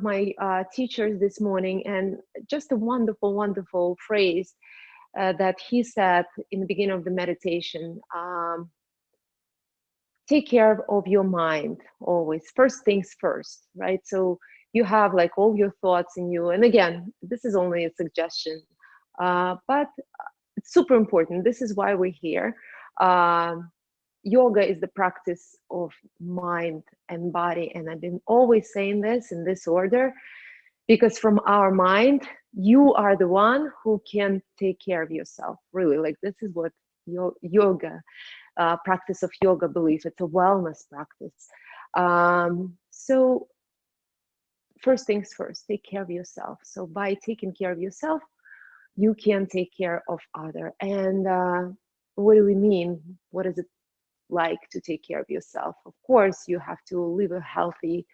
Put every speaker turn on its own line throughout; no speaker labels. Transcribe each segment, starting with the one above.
My teachers this morning, and just a wonderful, wonderful phrase that he said in the beginning of the meditation. Take care of your mind always. First things first, right? So you have like all your thoughts in you. And again, this is only a suggestion, but it's super important. This is why we're here. Yoga is the practice of mind and body. And I've been always saying this in this order because from our mind, you are the one who can take care of yourself. Really, like this is what yoga, practice of yoga belief. It's a wellness practice. So first things first, take care of yourself. So by taking care of yourself, you can take care of other. And what do we mean? What is it like to take care of yourself? Of course, you have to live a healthy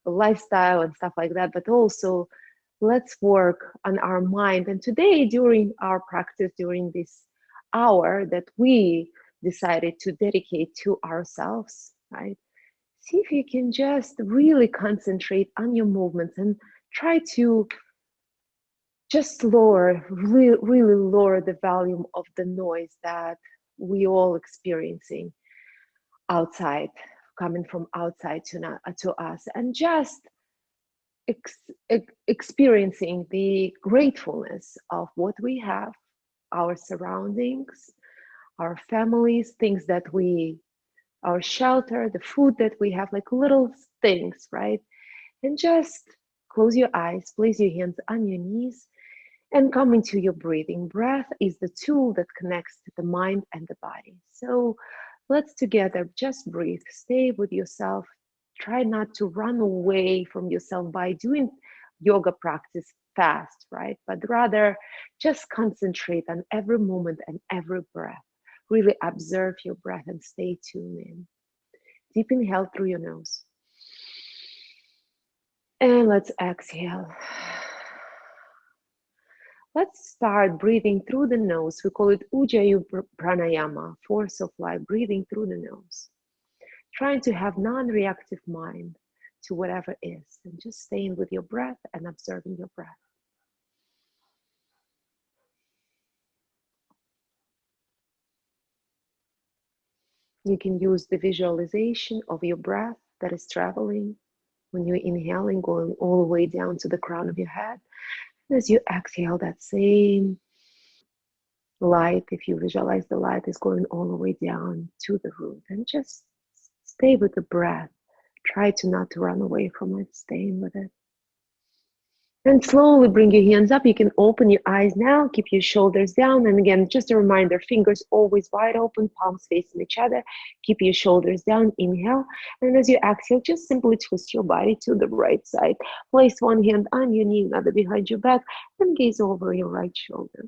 lifestyle and stuff like that, but also let's work on our mind. And today, during our practice, during this hour that we decided to dedicate to ourselves, right? See if you can just really concentrate on your movements and try to just really, really lower the volume of the noise that we all experiencing outside, coming from outside to us, and just experiencing the gratefulness of what we have, our surroundings, our families, things that our shelter, the food that we have, like little things, right? And just close your eyes, place your hands on your knees, and come into your breathing. Breath is the tool that connects the mind and the body. So let's together just breathe, stay with yourself. Try not to run away from yourself by doing yoga practice fast, right? But rather just concentrate on every moment and every breath. Really observe your breath and stay tuned in. Deep inhale through your nose. And let's exhale. Let's start breathing through the nose. We call it Ujjayi Pranayama, force of life, breathing through the nose. Trying to have non-reactive mind to whatever is, and just staying with your breath and observing your breath. You can use the visualization of your breath that is traveling when you're inhaling, going all the way down to the crown of your head. And as you exhale, that same light, if you visualize the light, is going all the way down to the root. And just stay with the breath. Try to not to run away from it, staying with it. And slowly bring your hands up. You can open your eyes now, keep your shoulders down. And again, just a reminder, fingers always wide open, palms facing each other. Keep your shoulders down, inhale. And as you exhale, just simply twist your body to the right side. Place one hand on your knee, another behind your back, and gaze over your right shoulder.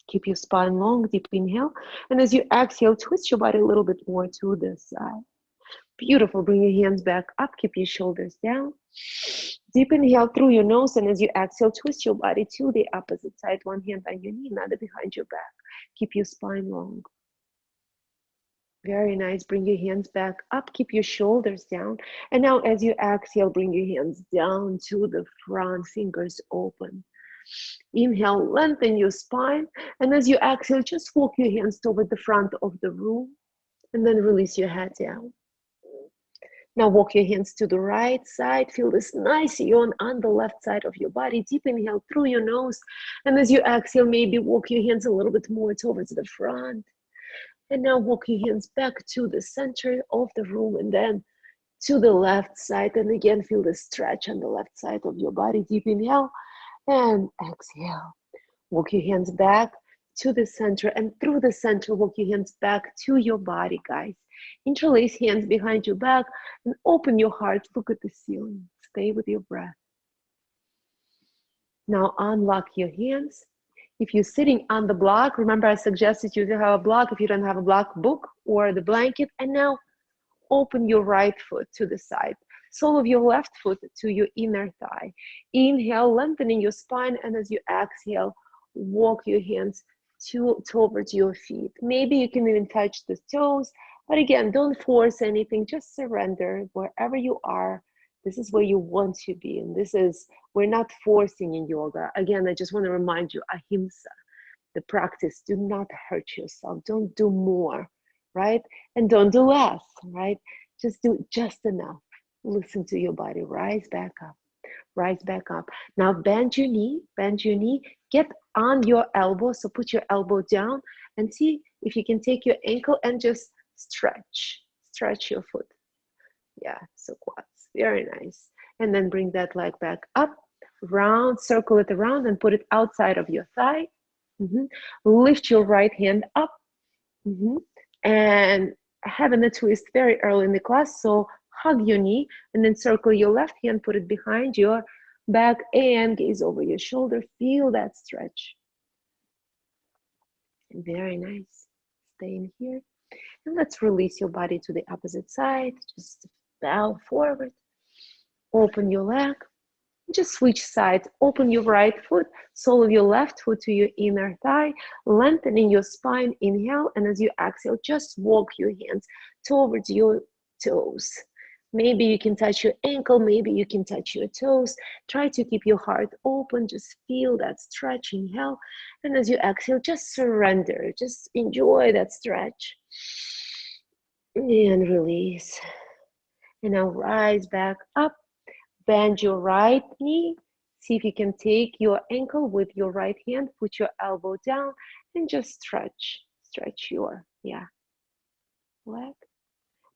Keep your spine long, deep inhale. And as you exhale, twist your body a little bit more to the side. Beautiful. Bring your hands back up. Keep your shoulders down. Deep inhale through your nose. And as you exhale, twist your body to the opposite side. One hand on your knee, another behind your back. Keep your spine long. Very nice. Bring your hands back up. Keep your shoulders down. And now as you exhale, bring your hands down to the front, fingers open. Inhale, lengthen your spine. And as you exhale, just walk your hands toward the front of the room. And then release your head down. Now walk your hands to the right side. Feel this nice yawn on the left side of your body. Deep inhale through your nose. And as you exhale, maybe walk your hands a little bit more towards the front. And now walk your hands back to the center of the room and then to the left side. And again, feel the stretch on the left side of your body. Deep inhale and exhale. Walk your hands back to the center, and through the center, walk your hands back to your body, guys. Interlace hands behind your back and open your heart. Look at the ceiling. Stay with your breath. Now unlock your hands. If you're sitting on the block, remember I suggested you to have a block. If you don't have a block, book or the blanket. And now open your right foot to the side. Sole of your left foot to your inner thigh. Inhale, lengthening your spine. And as you exhale, walk your hands towards your feet. Maybe you can even touch the toes. But again, don't force anything. Just surrender wherever you are. This is where you want to be. And this is, we're not forcing in yoga. Again, I just want to remind you, ahimsa, the practice, do not hurt yourself. Don't do more, right? And don't do less, right? Just do just enough. Listen to your body. Rise back up. Rise back up. Now bend your knee, get on your elbow. So put your elbow down and see if you can take your ankle and just stretch your foot. Yeah, so quads, very nice. And then bring that leg back up, round, circle it around and put it outside of your thigh. Lift your right hand up. And having a twist very early in the class, so hug your knee and then circle your left hand, put it behind your back and gaze over your shoulder. Feel that stretch. Very nice. Stay in here. And let's release your body to the opposite side. Just bow forward. Open your leg. Just switch sides. Open your right foot, sole of your left foot to your inner thigh, lengthening your spine. Inhale, and as you exhale, just walk your hands towards your toes. Maybe you can touch your ankle, maybe you can touch your toes. Try to keep your heart open. Just feel that stretch. Inhale, and as you exhale, just surrender. Just enjoy that stretch. And release. And now rise back up. Bend your right knee. See if you can take your ankle with your right hand. Put your elbow down and just stretch your leg.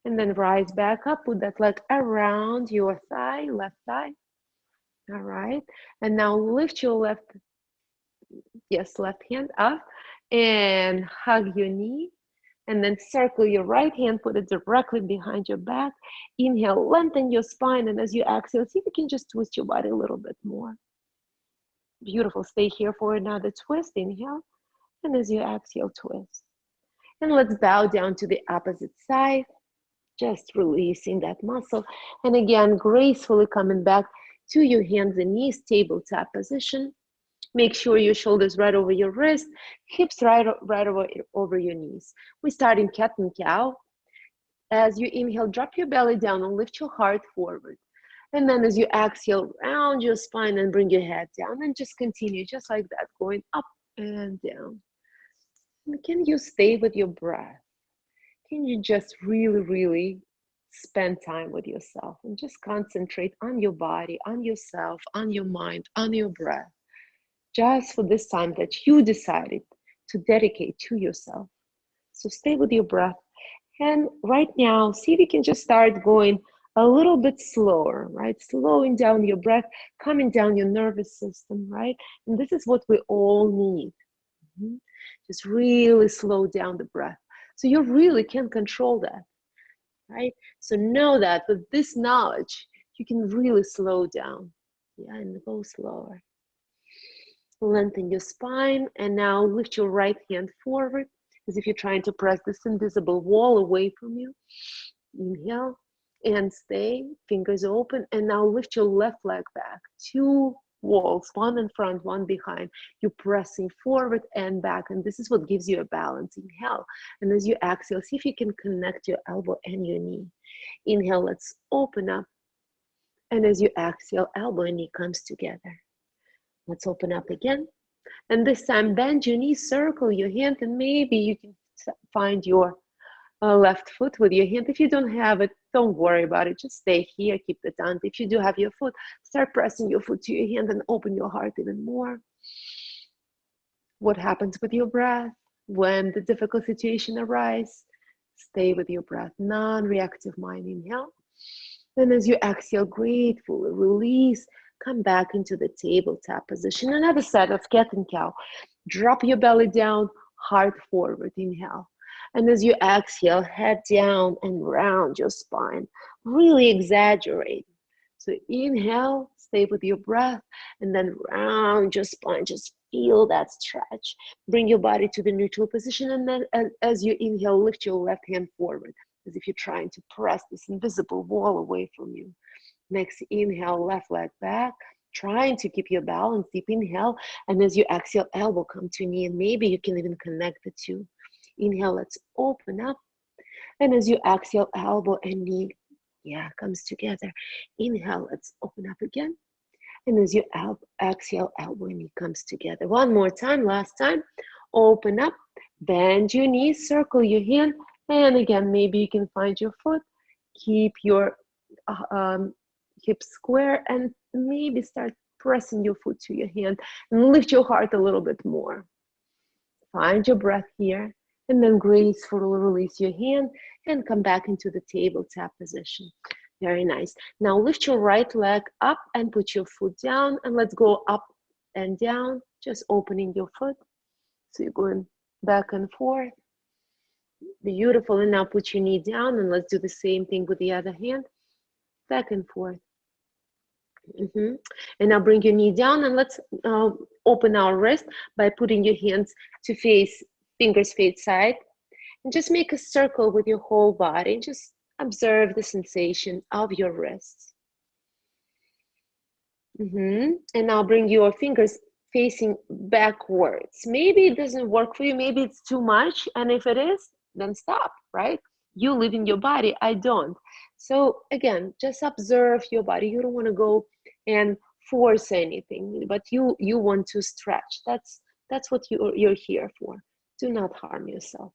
And then rise back up. Put that leg around your thigh, left thigh. All right. And now lift your left hand up and hug your knee. And then circle your right hand, put it directly behind your back. Inhale, lengthen your spine. And as you exhale, see if you can just twist your body a little bit more. Beautiful. Stay here for another twist. Inhale. And as you exhale, twist. And let's bow down to the opposite side. Just releasing that muscle. And again, gracefully coming back to your hands and knees, tabletop position. Make sure your shoulders right over your wrist, hips right over your knees. We start in cat and cow. As you inhale, drop your belly down and lift your heart forward. And then as you exhale, round your spine and bring your head down and just continue just like that, going up and down. And can you stay with your breath? Can you just really, really spend time with yourself and just concentrate on your body, on yourself, on your mind, on your breath? Just for this time that you decided to dedicate to yourself. So stay with your breath. And right now, see if you can just start going a little bit slower, right? Slowing down your breath, calming down your nervous system, right? And this is what we all need. Just really slow down the breath. So you really can control that, right? So know that with this knowledge, you can really slow down. Yeah, and go slower. Lengthen your spine and now lift your right hand forward as if you're trying to press this invisible wall away from you. Inhale and stay, fingers open, and now lift your left leg back. Two walls, one in front, one behind. You're pressing forward and back, and this is what gives you a balance. Inhale, and as you exhale, see if you can connect your elbow and your knee. Inhale, let's open up, and as you exhale, elbow and knee comes together. Let's open up again. And this time, bend your knee, circle your hand, and maybe you can find your left foot with your hand. If you don't have it, don't worry about it. Just stay here, keep the dant. If you do have your foot, start pressing your foot to your hand and open your heart even more. What happens with your breath when the difficult situation arises? Stay with your breath, non-reactive mind. Inhale. Then as you exhale, gratefully release. Come back into the tabletop position. Another set of cat and cow. Drop your belly down, heart forward. Inhale. And as you exhale, head down and round your spine. Really exaggerate. So inhale, stay with your breath, and then round your spine. Just feel that stretch. Bring your body to the neutral position. And then as you inhale, lift your left hand forward, as if you're trying to press this invisible wall away from you. Next inhale, left leg back, trying to keep your balance. Deep inhale, and as you exhale, elbow come to knee, and maybe you can even connect the two. Inhale, let's open up, and as you exhale, elbow and knee Yeah, comes together. Inhale, let's open up again. And as you exhale, elbow and knee comes together. One more time, last time. Open up, bend your knees, circle your hand, and again, maybe you can find your foot. Keep your hips square and maybe start pressing your foot to your hand and lift your heart a little bit more. Find your breath here and then gracefully release your hand and come back into the tabletop position. Very nice. Now lift your right leg up and put your foot down, and let's go up and down, just opening your foot. So you're going back and forth. Beautiful. And now put your knee down and let's do the same thing with the other hand. Back and forth. And now bring your knee down and let's open our wrist by putting your hands to face, fingers face side. And just make a circle with your whole body. Just observe the sensation of your wrists. And now bring your fingers facing backwards. Maybe it doesn't work for you. Maybe it's too much. And if it is, then stop, right? You live in your body. I don't. So again, just observe your body. You don't want to go and force anything, but you want to stretch. That's what you're here for. Do not harm yourself.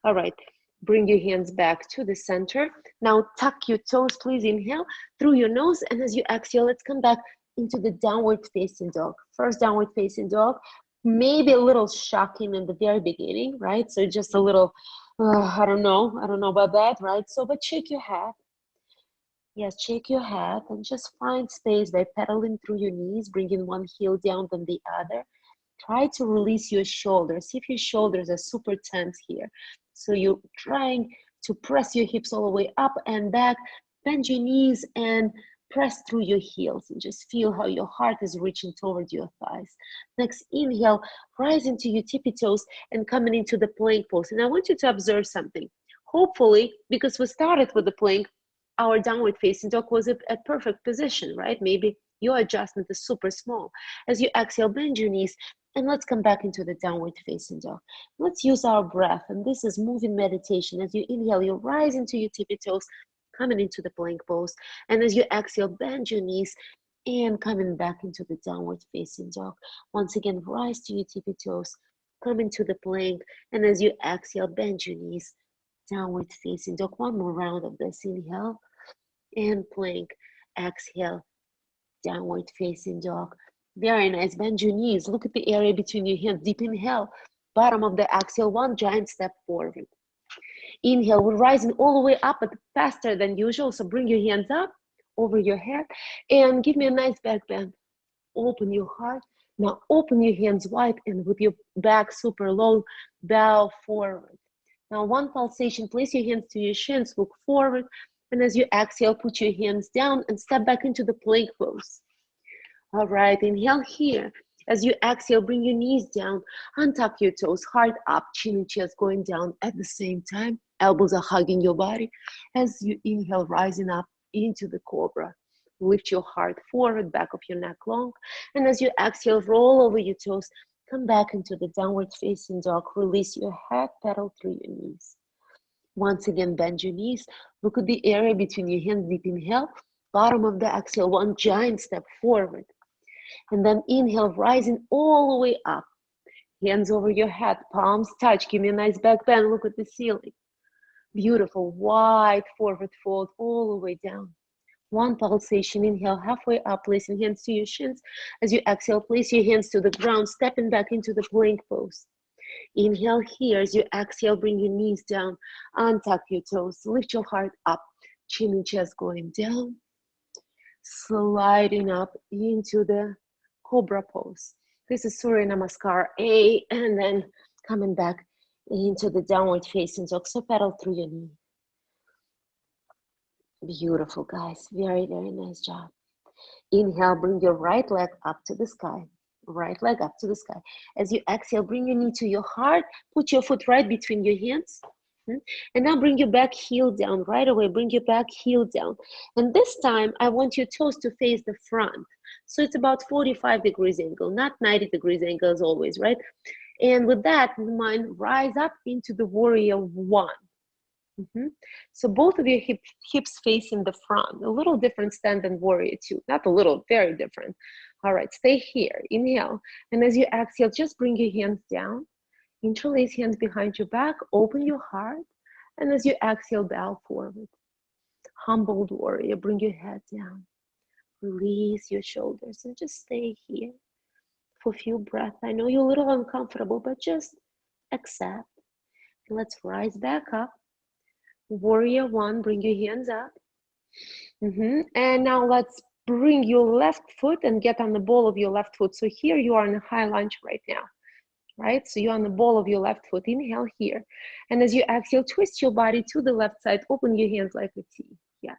All right. Bring your hands back to the center. Now tuck your toes. Please inhale through your nose. And as you exhale, let's come back into the downward facing dog. First downward facing dog, maybe a little shocking in the very beginning, right? So just a little, I don't know about that, right? So, but shake your head. Yes, shake your head and just find space by pedaling through your knees, bringing one heel down then the other. Try to release your shoulders. See if your shoulders are super tense here. So you're trying to press your hips all the way up and back, bend your knees and press through your heels and just feel how your heart is reaching toward your thighs. Next, inhale, rise into your tippy toes and coming into the plank pose. And I want you to observe something. Hopefully, because we started with the plank, our downward facing dog was a perfect position, right? Maybe your adjustment is super small. As you exhale, bend your knees and let's come back into the downward facing dog. Let's use our breath. And this is moving meditation. As you inhale, you rise into your tippy toes, coming into the plank pose. And as you exhale, bend your knees and coming back into the downward facing dog. Once again, rise to your tippy toes, come into the plank. And as you exhale, bend your knees, downward facing dog. One more round of this. Inhale and plank. Exhale, downward facing dog. Very nice. Bend your knees. Look at the area between your hands. Deep inhale. Bottom of the exhale, one giant step forward. Inhale, we're rising all the way up, but faster than usual. So bring your hands up over your head and give me a nice back bend. Open your heart. Now open your hands wide and with your back super long, bow forward. Now one pulsation, place your hands to your shins, look forward. And as you exhale, put your hands down and step back into the plank pose. All right, inhale here. As you exhale, bring your knees down, untuck your toes, heart up, chin and chest going down at the same time. Elbows are hugging your body. As you inhale, rising up into the cobra. Lift your heart forward, back of your neck long. And as you exhale, roll over your toes, come back into the downward facing dog. Release your head, pedal through your knees. Once again, bend your knees. Look at the area between your hands. Deep inhale, bottom of the exhale, one giant step forward. And then inhale, rising all the way up. Hands over your head, palms touch. Give me a nice back bend. Look at the ceiling. Beautiful, wide forward fold all the way down. One pulsation, inhale, halfway up, placing hands to your shins. As you exhale, place your hands to the ground, stepping back into the plank pose. Inhale here. As you exhale, bring your knees down, untuck your toes, lift your heart up, chin and chest going down. Sliding up into the cobra pose. This is Surya Namaskar A, and then coming back into the downward facing dog. So pedal through your knee. Beautiful, guys. Very, very nice job. Inhale, bring your right leg up to the sky. Right leg up to the sky. As you exhale, bring your knee to your heart. Put your foot right between your hands. And now bring your back heel down right away. Bring your back heel down. And this time, I want your toes to face the front. So it's about 45 degrees angle, not 90 degrees angle as always, right? And with that in mind, rise up into the warrior one. So both of your hips facing the front, a little different stand than warrior two, not a little, very different. All right, stay here, inhale. And as you exhale, just bring your hands down, interlace hands behind your back, open your heart. And as you exhale, bow forward. Humbled warrior, bring your head down. Release your shoulders and just stay here for a few breaths. I know you're a little uncomfortable, but just accept. Let's rise back up. Warrior one, bring your hands up. And now let's bring your left foot and get on the ball of your left foot. So here you are in a high lunge right now, right? So you're on the ball of your left foot. Inhale here. And as you exhale, twist your body to the left side. Open your hands like a T. Yes.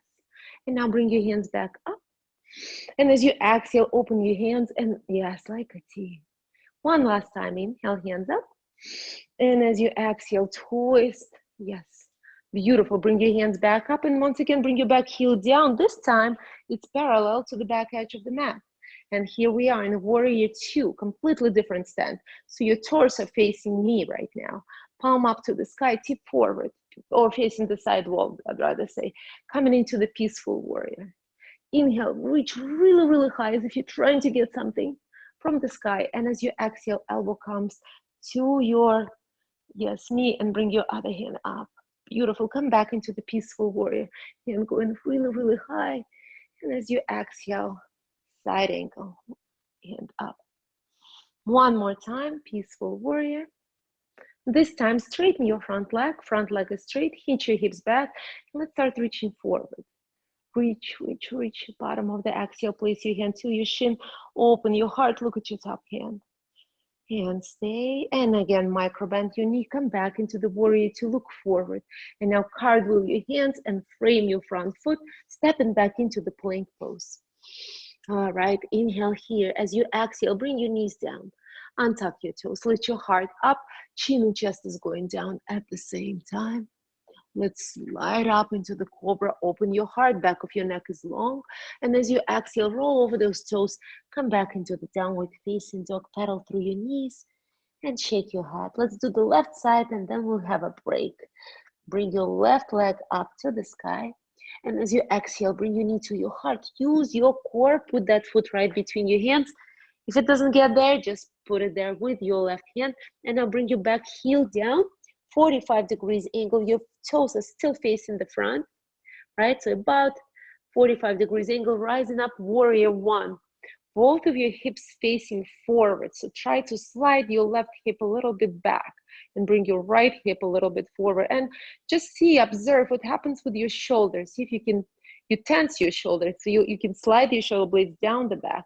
And now bring your hands back up. And as you exhale, open your hands and yes, like a T. One last time. Inhale, hands up. And as you exhale, twist. Yes. Beautiful. Bring your hands back up. And once again, bring your back heel down. This time, it's parallel to the back edge of the mat. And here we are in warrior two, completely different stand. So your torso facing me right now. Palm up to the sky, tip forward, or facing the side wall, I'd rather say. Coming into the peaceful warrior. Inhale, reach really, really high as if you're trying to get something from the sky. And as you exhale, elbow comes to your knee and bring your other hand up. Beautiful. Come back into the peaceful warrior. Hand going really, really high. And as you exhale, side angle, hand up. One more time, peaceful warrior. This time, straighten your front leg is straight, hinge your hips back. Let's start reaching forward. Reach, reach, reach, bottom of the exhale, place your hand to your shin, open your heart, look at your top hand. And stay, and again, micro bend your knee, come back into the warrior to look forward. And now cartwheel your hands and frame your front foot, stepping back into the plank pose. All right, inhale here. As you exhale, bring your knees down, untuck your toes, lift your heart up, chin and chest is going down at the same time. Let's slide up into the cobra, open your heart, back of your neck is long. And as you exhale, roll over those toes, come back into the downward facing dog, pedal through your knees and shake your heart. Let's do the left side and then we'll have a break. Bring your left leg up to the sky. And as you exhale, bring your knee to your heart. Use your core, put that foot right between your hands. If it doesn't get there, just put it there with your left hand. And now bring your back heel down. 45 degrees angle, your toes are still facing the front, right? So about 45 degrees angle, rising up, warrior one. Both of your hips facing forward. So try to slide your left hip a little bit back and bring your right hip a little bit forward. And just see, observe what happens with your shoulders. See if you tense your shoulders. So you can slide your shoulder blades down the back.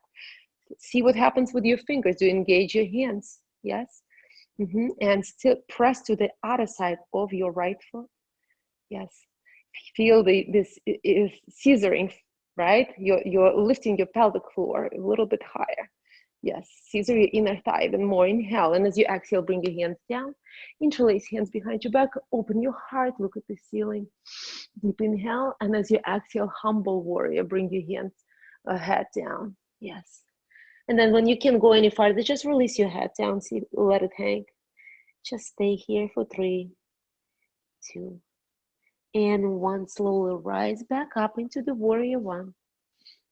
See what happens with your fingers. Do you engage your hands? Yes. And still press to the other side of your right foot. Yes. Feel this is scissoring, right? You're lifting your pelvic floor a little bit higher. Yes. Scissor your inner thigh even more. Inhale. And as you exhale, bring your hands down. Interlace hands behind your back. Open your heart. Look at the ceiling. Deep inhale. And as you exhale, humble warrior. Bring your hands head down. Yes. And then when you can't go any farther, just release your head down, see, let it hang. Just stay here for 3, 2, and 1. Slowly rise back up into the warrior one.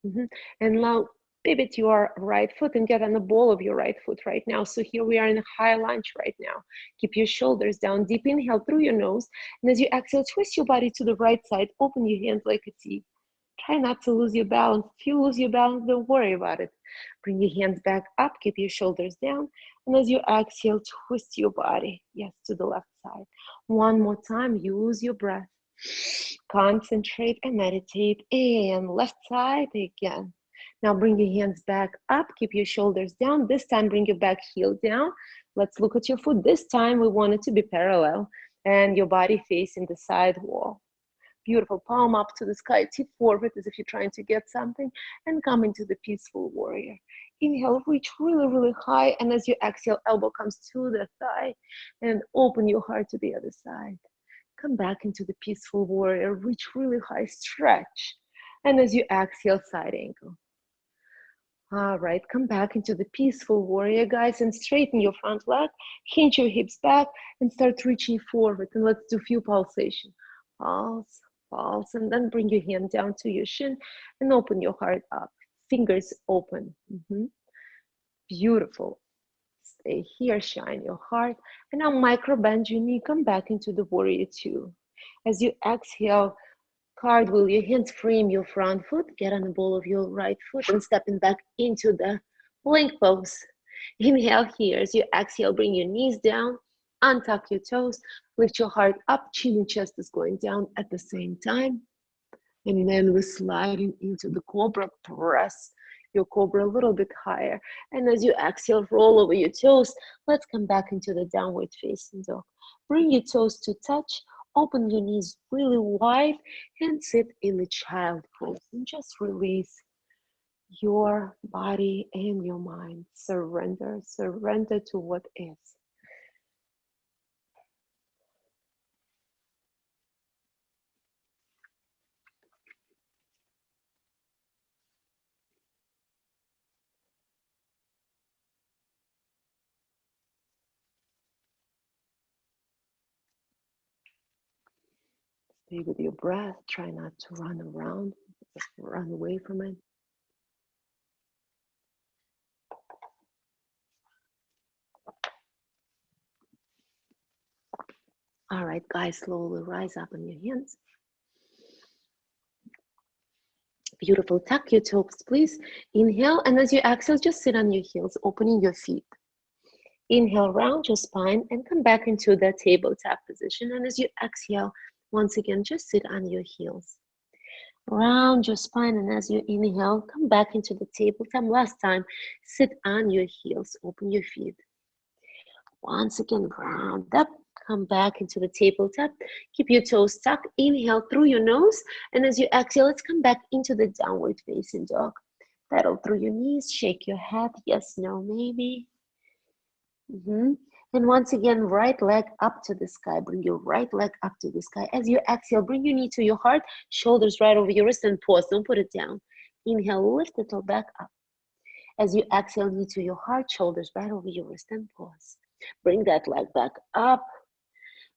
And now pivot your right foot and get on the ball of your right foot right now. So here we are in a high lunge right now. Keep your shoulders down, deep inhale through your nose. And as you exhale, twist your body to the right side, open your hands like a T. Try not to lose your balance. If you lose your balance, don't worry about it. Bring your hands back up, keep your shoulders down. And as you exhale, twist your body, yes, to the left side. One more time, use your breath. Concentrate and meditate. And left side again. Now bring your hands back up, keep your shoulders down. This time, bring your back heel down. Let's look at your foot. This time, we want it to be parallel and your body facing the side wall. Beautiful. Palm up to the sky, tip forward as if you're trying to get something, and come into the peaceful warrior. Inhale, reach really, really high, and as you exhale, elbow comes to the thigh, and open your heart to the other side. Come back into the peaceful warrior, reach really high, stretch, and as you exhale, side angle. All right, come back into the peaceful warrior, guys, and straighten your front leg, hinge your hips back, and start reaching forward, and let's do a few pulsations. Pulse, pulse, and then bring your hand down to your shin and open your heart up. Fingers open. Beautiful. Stay here, shine your heart. And now micro bend your knee, come back into the warrior two. As you exhale, cartwheel your hands, frame your front foot, get on the ball of your right foot and stepping back into the plank pose. Inhale here. As you exhale, bring your knees down, untuck your toes, lift your heart up, chin and chest is going down at the same time. And then we're sliding into the cobra. Press your cobra a little bit higher. And as you exhale, roll over your toes. Let's come back into the downward facing dog. Bring your toes to touch. Open your knees really wide and sit in the child pose. And just release your body and your mind. Surrender. Surrender to what is. Stay with your breath. Try not to run around. Just run away from it. All right, guys, slowly rise up on your hands. Beautiful. Tuck your toes, please. Inhale, and as you exhale, just sit on your heels, opening your feet. Inhale, round your spine and come back into the tabletop position. And as you exhale, once again, just sit on your heels. Round your spine, and as you inhale, come back into the tabletop. Last time, sit on your heels, open your feet. Once again, round up, come back into the tabletop. Keep your toes tucked. Inhale through your nose, and as you exhale, let's come back into the downward facing dog. Pedal through your knees, shake your head. Yes, no, maybe. And once again, right leg up to the sky. Bring your right leg up to the sky. As you exhale, bring your knee to your heart, shoulders right over your wrist, and pause. Don't put it down. Inhale, lift it all back up. As you exhale, knee to your heart, shoulders right over your wrist, and pause. Bring that leg back up.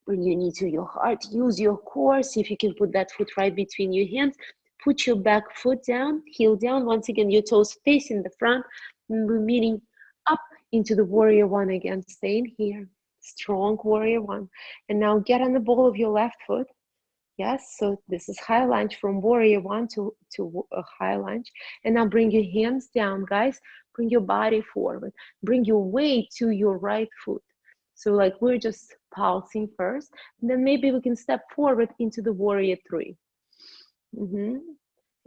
Bring your knee to your heart. Use your core. See if you can put that foot right between your hands. Put your back foot down, heel down. Once again, your toes facing the front. Meaning up into the warrior one again. Staying here. Strong warrior one. And now get on the ball of your left foot. Yes, so this is high lunge from warrior one to a high lunge. And now bring your hands down, guys. Bring your body forward. Bring your weight to your right foot. So like we're just pulsing first. And then maybe we can step forward into the warrior three.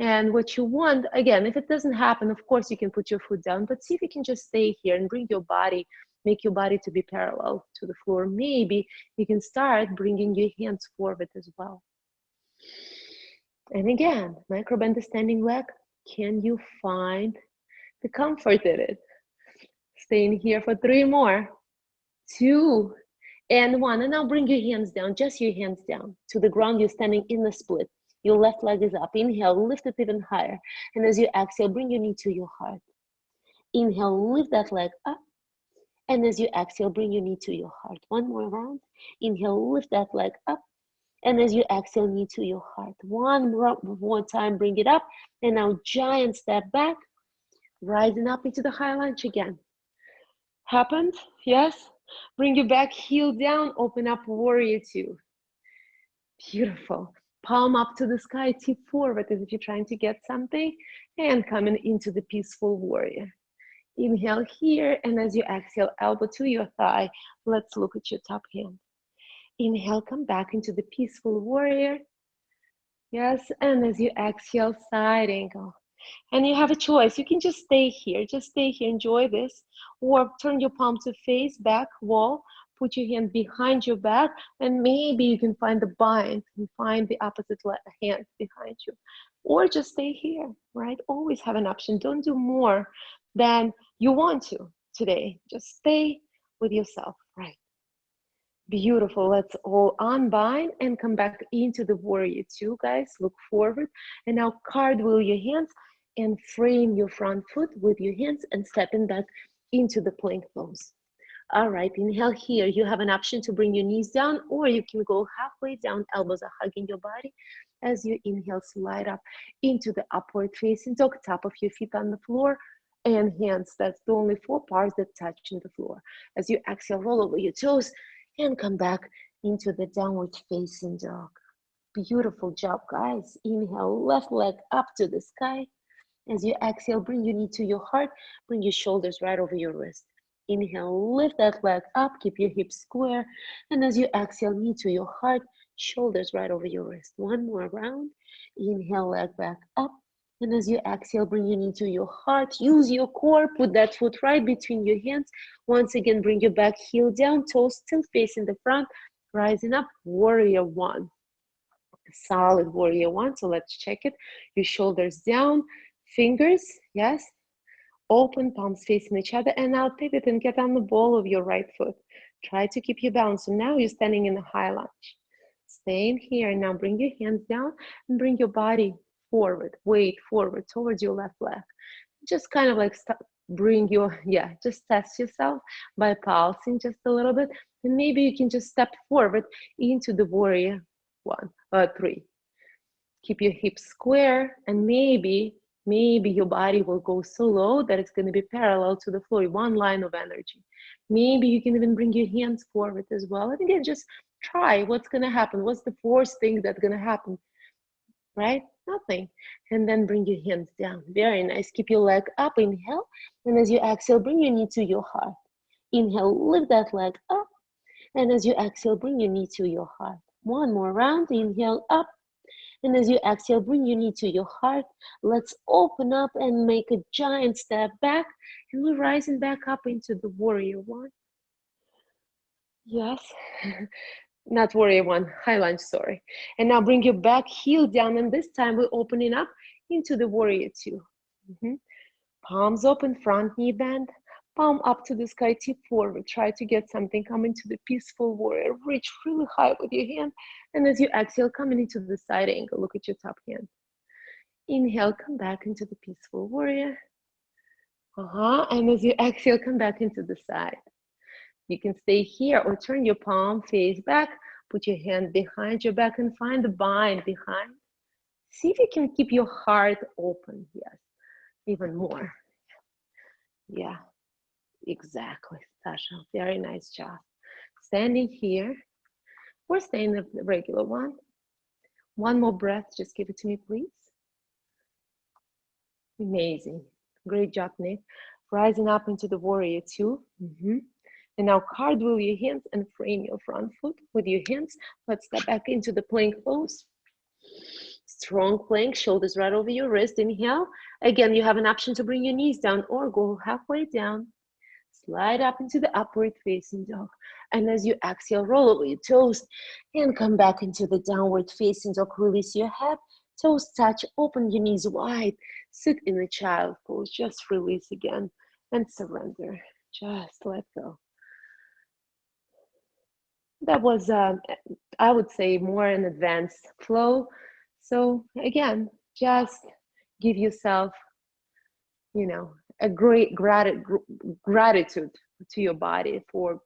And what you want, again, if it doesn't happen, of course you can put your foot down, but see if you can just stay here and bring your body, make your body to be parallel to the floor. Maybe you can start bringing your hands forward as well. And again, micro bend the standing leg. Can you find the comfort in it? Staying here for 3 more, 2, and 1. And now bring your hands down, just your hands down to the ground. You're standing in the split. Your left leg is up. Inhale, lift it even higher. And as you exhale, bring your knee to your heart. Inhale, lift that leg up. And as you exhale, bring your knee to your heart. 1 more round. Inhale, lift that leg up. And as you exhale, knee to your heart. 1 more time, bring it up. And now giant step back, rising up into the high lunge again. Happened? Yes? Bring your back heel down, open up warrior two. Beautiful. Palm up to the sky, tip forward as if you're trying to get something, and coming into the peaceful warrior. Inhale here, and as you exhale, elbow to your thigh. Let's look at your top hand. Inhale, come back into the peaceful warrior. Yes, and as you exhale, side angle. And you have a choice. You can just stay here, enjoy this, or turn your palm to face, back, wall, put your hand behind your back, and maybe you can find the bind and find the opposite hand behind you. Or just stay here, right? Always have an option. Don't do more than you want to today. Just stay with yourself, right? Beautiful. Let's all unbind and come back into the warrior two, guys. Look forward. And now cartwheel your hands and frame your front foot with your hands and stepping back into the plank pose. All right, inhale here. You have an option to bring your knees down, or you can go halfway down, elbows are hugging your body. As you inhale, slide up into the upward facing dog, top of your feet on the floor, and hands. That's the only four parts that touch in the floor. As you exhale, roll over your toes and come back into the downward facing dog. Beautiful job, guys. Inhale, left leg up to the sky. As you exhale, bring your knee to your heart, bring your shoulders right over your wrist. Inhale, lift that leg up, keep your hips square. And as you exhale, knee to your heart, shoulders right over your wrist. One more round. Inhale, leg back up. And as you exhale, bring your knee to your heart. Use your core, put that foot right between your hands. Once again, bring your back heel down, toes still facing the front. Rising up, warrior one. Solid warrior one. So let's check it. Your shoulders down, fingers, yes, open, palms facing each other, and now pivot and get on the ball of your right foot. Try to keep your balance. So now you're standing in a high lunge. Stay in here. Now bring your hands down and bring your body forward, weight forward towards your left leg. Just kind of like bring your, just test yourself by pulsing just a little bit. And maybe you can just step forward into the warrior three. Keep your hips square, and maybe your body will go so low that it's going to be parallel to the floor, one line of energy. Maybe you can even bring your hands forward as well. And again, just try what's going to happen. What's the first thing that's going to happen, right? Nothing. And then bring your hands down. Very nice. Keep your leg up. Inhale. And as you exhale, bring your knee to your heart. Inhale, lift that leg up. And as you exhale, bring your knee to your heart. One more round. Inhale, up. And as you exhale, bring your knee to your heart. Let's open up and make a giant step back. And we're rising back up into the warrior one. Yes. Not warrior one, high lunge, sorry. And now bring your back heel down. And this time we're opening up into the warrior two. Palms open, front knee bend. Palm up to the sky, tip forward. Try to get something, come into the peaceful warrior. Reach really high with your hand. And as you exhale, coming into the side angle. Look at your top hand. Inhale, come back into the peaceful warrior. And as you exhale, come back into the side. You can stay here or turn your palm face back. Put your hand behind your back and find the bind behind. See if you can keep your heart open. Yes, even more. Yeah. Exactly, Sasha. Very nice job. Standing here, we're staying the regular one. One more breath. Just give it to me, please. Amazing. Great job, Nick. Rising up into the warrior two. And now cartwheel your hands and frame your front foot with your hands. Let's step back into the plank pose. Strong plank, shoulders right over your wrist. Inhale. Again, you have an option to bring your knees down or go halfway down. Slide up into the upward facing dog. And as you exhale, roll over your toes and come back into the downward facing dog. Release your head, toes touch, open your knees wide. Sit in the child pose. Just release again and surrender. Just let go. That was, I would say, more an advanced flow. So again, just give yourself, a great gratitude to your body for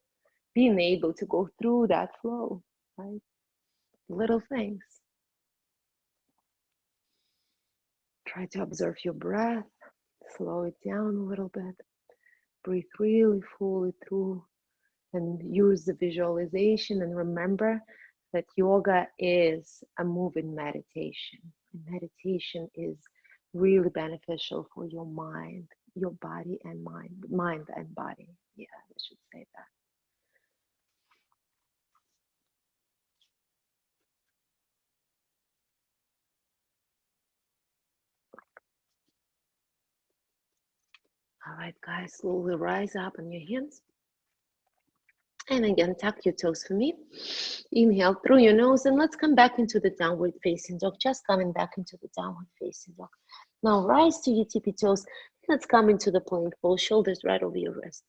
being able to go through that flow, right? Little things. Try to observe your breath, slow it down a little bit, breathe really fully through, and use the visualization, and remember that yoga is a moving meditation. Meditation is really beneficial for your mind, your body and mind and body. Yeah, I should say that. All right, guys, slowly rise up on your hands. And again, tuck your toes for me. Inhale through your nose, and let's come back into the downward facing dog. Just coming back into the downward facing dog. Now rise to your tippy toes. Let's come into the plank pose, shoulders right over your wrist.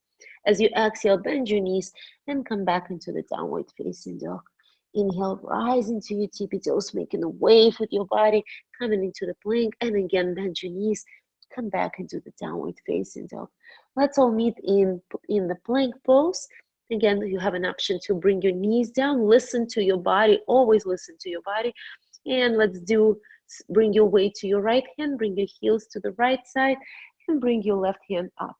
As you exhale, bend your knees and come back into the downward facing dog. Inhale, rise into your tippy toes, making a wave with your body, coming into the plank, and again, bend your knees, come back into the downward facing dog. Let's all meet in the plank pose.
Again, you have an option to bring your knees down. Listen to your body. Always listen to your body. And let's do, bring your weight to your right hand, bring your heels to the right side, and bring your left hand up.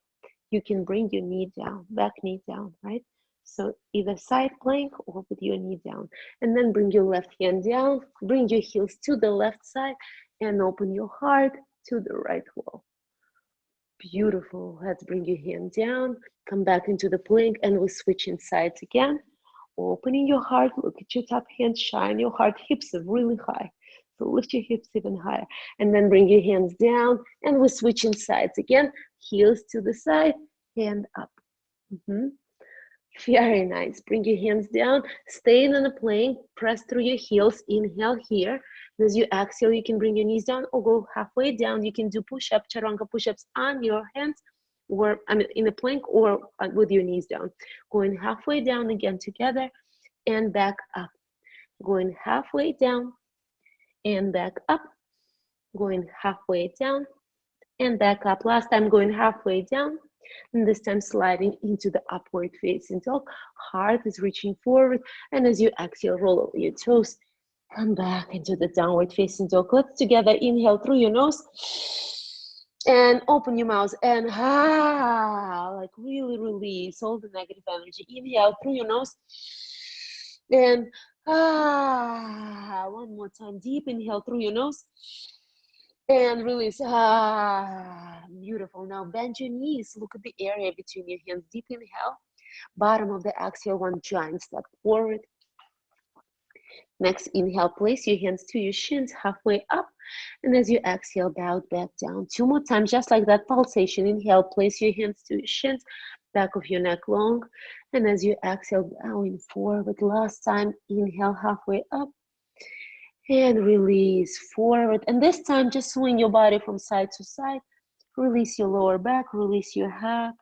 You can bring your knee down, back knee down, right? So either side plank or with your knee down. And then bring your left hand down, bring your heels to the left side, and open your heart to the right wall. Beautiful. Let's bring your hand down, come back into the plank, and we're switching sides again. Opening your heart, look at your top hand, shine your heart, hips are really high. So lift your hips even higher. And then bring your hands down, and we're switching sides again. Heels to the side, hand up. Very nice. Bring your hands down, staying on the plank, press through your heels, inhale here. And as you exhale, you can bring your knees down or go halfway down. You can do push-up, chaturanga push-ups on your hands, or I mean in the plank or with your knees down. Going halfway down again together and back up. Going halfway down and back up. Going halfway down and back up. Last time going halfway down. And this time sliding into the upward facing dog. Heart is reaching forward. And as you exhale, roll over your toes. Come back into the downward facing dog. Let's together inhale through your nose. And open your mouth. And like really release all the negative energy. Inhale through your nose. And one more time. Deep inhale through your nose. And release. Beautiful. Now bend your knees. Look at the area between your hands. Deep inhale. Bottom of the exhale, one giant step forward. Next inhale, place your hands to your shins halfway up. And as you exhale, bow back down. 2 more times, just like that pulsation. Inhale, place your hands to your shins, back of your neck long. And as you exhale, bowing forward. Last time, inhale halfway up. And release forward. And this time, just swing your body from side to side. Release your lower back, release your head.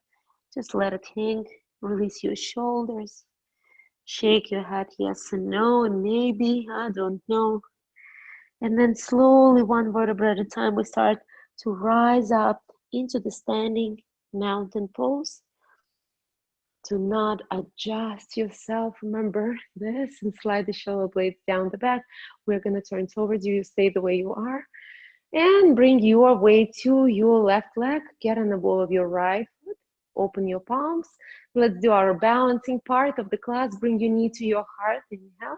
Just let it hang. Release your shoulders. Shake your head, yes and no, and maybe, I don't know. And then slowly, one vertebra at a time, we start to rise up into the standing mountain pose. Do not adjust yourself. Remember this, and slide the shoulder blades down the back. We're going to turn towards you. Stay the way you are. And bring your weight to your left leg. Get on the ball of your right foot. Open your palms. Let's do our balancing part of the class. Bring your knee to your heart. Inhale.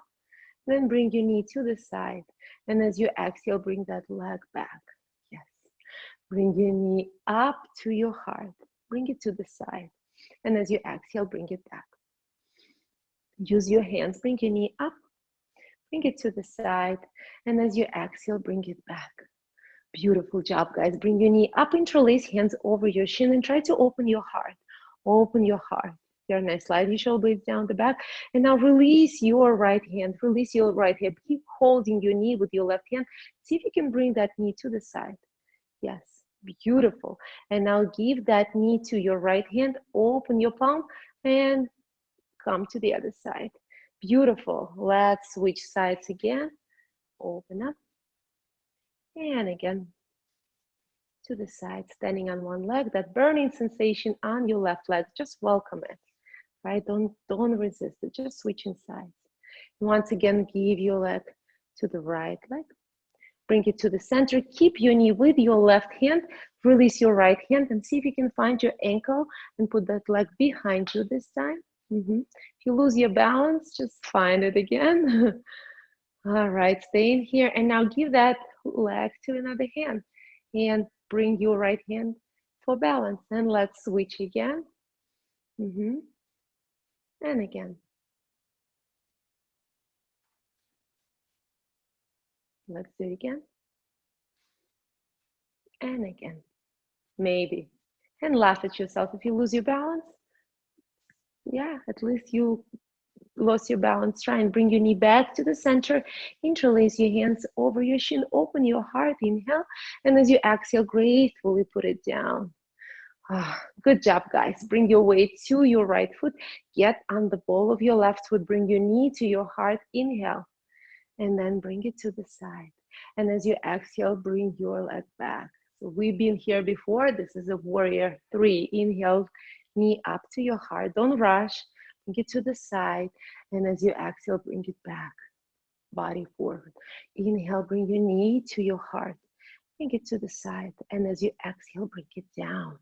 Then bring your knee to the side. And as you exhale, bring that leg back. Yes. Bring your knee up to your heart. Bring it to the side. And as you exhale, bring it back. Use your hands. Bring your knee up. Bring it to the side. And as you exhale, bring it back. Beautiful job, guys. Bring your knee up, interlace hands over your shin, and try to open your heart. Open your heart. Very nice. Slide your shoulder blades down the back. And now release your right hand. Release your right hip. Keep holding your knee with your left hand. See if you can bring that knee to the side. Yes. Beautiful. And now give that knee to your right hand. Open your palm and come to the other side. Beautiful. Let's switch sides again. Open up. And again, to the side, standing on one leg. That burning sensation on your left leg, just welcome it, right? Don't resist it, just switching sides. And once again, give your leg to the right leg. Bring it to the center. Keep your knee with your left hand. Release your right hand and see if you can find your ankle and put that leg behind you this time. If you lose your balance, just find it again. All right, stay in here. And now give that leg to another hand and bring your right hand for balance. And let's switch again. And again. Let's do it again. And again. Maybe. And laugh at yourself if you lose your balance. Yeah, at least you lost your balance. Try and bring your knee back to the center. Interlace your hands over your shin. Open your heart. Inhale. And as you exhale, gratefully put it down. Good job, guys. Bring your weight to your right foot. Get on the ball of your left foot. Bring your knee to your heart. Inhale. And then bring it to the side. And as you exhale, bring your leg back. So we've been here before. This is a warrior 3. Inhale, knee up to your heart. Don't rush.
Bring it to the side. And as you exhale, bring it back. Body forward. Inhale, bring your knee to your heart. Bring it to the side. And as you exhale, bring it down.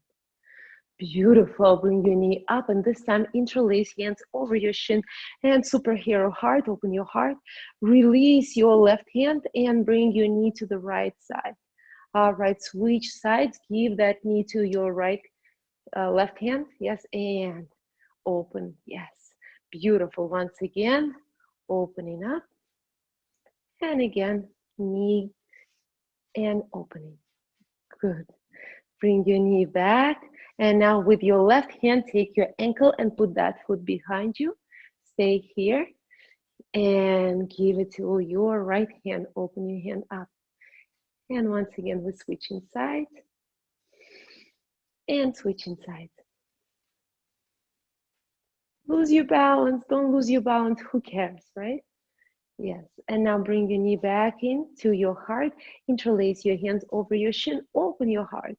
Beautiful. Bring your knee up, and this time interlace hands over your shin and superhero heart. Open your heart. Release your left hand and bring your knee to the right side. All right, switch sides. Give that knee to your right, left hand. Yes, and open. Yes, beautiful. Once again, opening up, and again, knee and opening. Good. Bring your knee back. And now with your left hand, take your ankle and put that foot behind you. Stay here and give it to your right hand. Open your hand up. And once again, we're switching sides and switching sides. Lose your balance. Don't lose your balance. Who cares, right? Yes. And now bring your knee back in to your heart. Interlace your hands over your shin. Open your heart.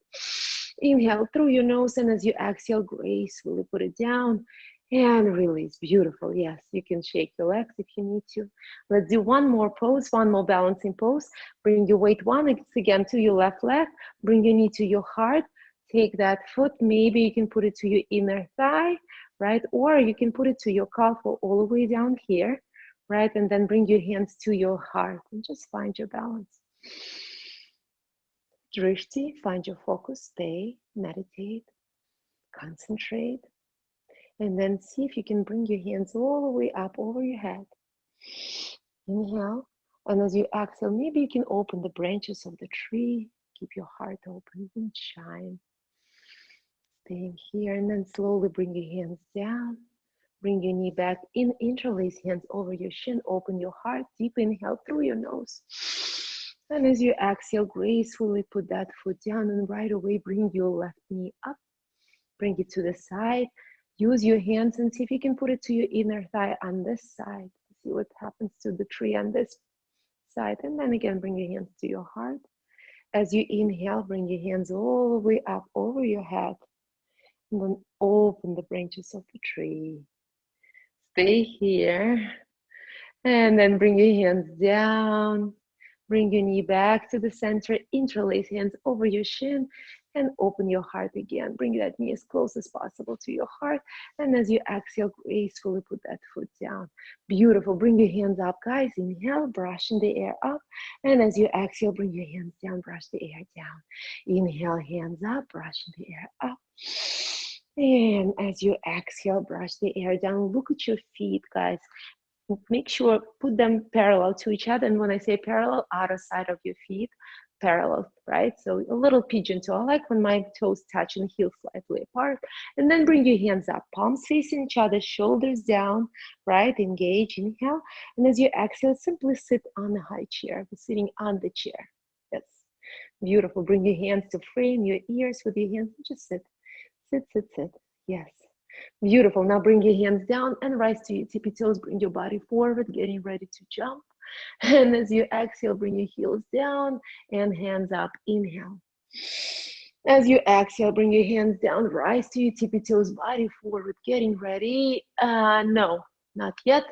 Inhale through your nose, and as you exhale, gracefully put it down and release. Beautiful. Yes, you can shake your legs if you need to. Let's do one more pose, one more balancing pose. Bring your weight once again to your left leg. Bring your knee to your heart. Take that foot. Maybe you can put it to your inner thigh, right? Or you can put it to your calf or all the way down here, right? And then bring your hands to your heart and just find your balance. Drishti, find your focus, stay, meditate, concentrate, and then see if you can bring your hands all the way up over your head. Inhale, and as you exhale, maybe you can open the branches of the tree, keep your heart open and shine. Staying here, and then slowly bring your hands down, bring your knee back in, interlace hands over your shin, open your heart, deep inhale through your nose. And as you exhale, gracefully put that foot down and right away bring your left knee up. Bring it to the side. Use your hands and see if you can put it to your inner thigh on this side. See what happens to the tree on this side. And then again, bring your hands to your heart. As you inhale, bring your hands all the way up over your head. And then open the branches of the tree. Stay here. And then bring your hands down. Bring your knee back to the center, interlace hands over your shin, and open your heart again. Bring that knee as close as possible to your heart. And as you exhale, gracefully put that foot down. Beautiful. Bring your hands up, guys. Inhale, brushing the air up. And as you exhale, bring your hands down, brush the air down. Inhale, hands up, brushing the air up. And as you exhale, brush the air down. Look at your feet, guys. Make sure, put them parallel to each other. And when I say parallel, outer side of your feet, parallel, right? So a little pigeon toe, I like when my toes touch and heels slightly apart. And then bring your hands up, palms facing each other, shoulders down, right? Engage, inhale. And as you exhale, simply sit on a high chair, sitting on the chair. Yes, beautiful. Bring your hands to frame your ears with your hands. Just sit, sit, sit, sit. Yes. Beautiful. Now bring your hands down and rise to your tippy toes. Bring your body forward, getting ready to jump. And as you exhale, bring your heels down and hands up. Inhale. As you exhale, bring your hands down, rise to your tippy toes, body forward, getting ready. No, not yet.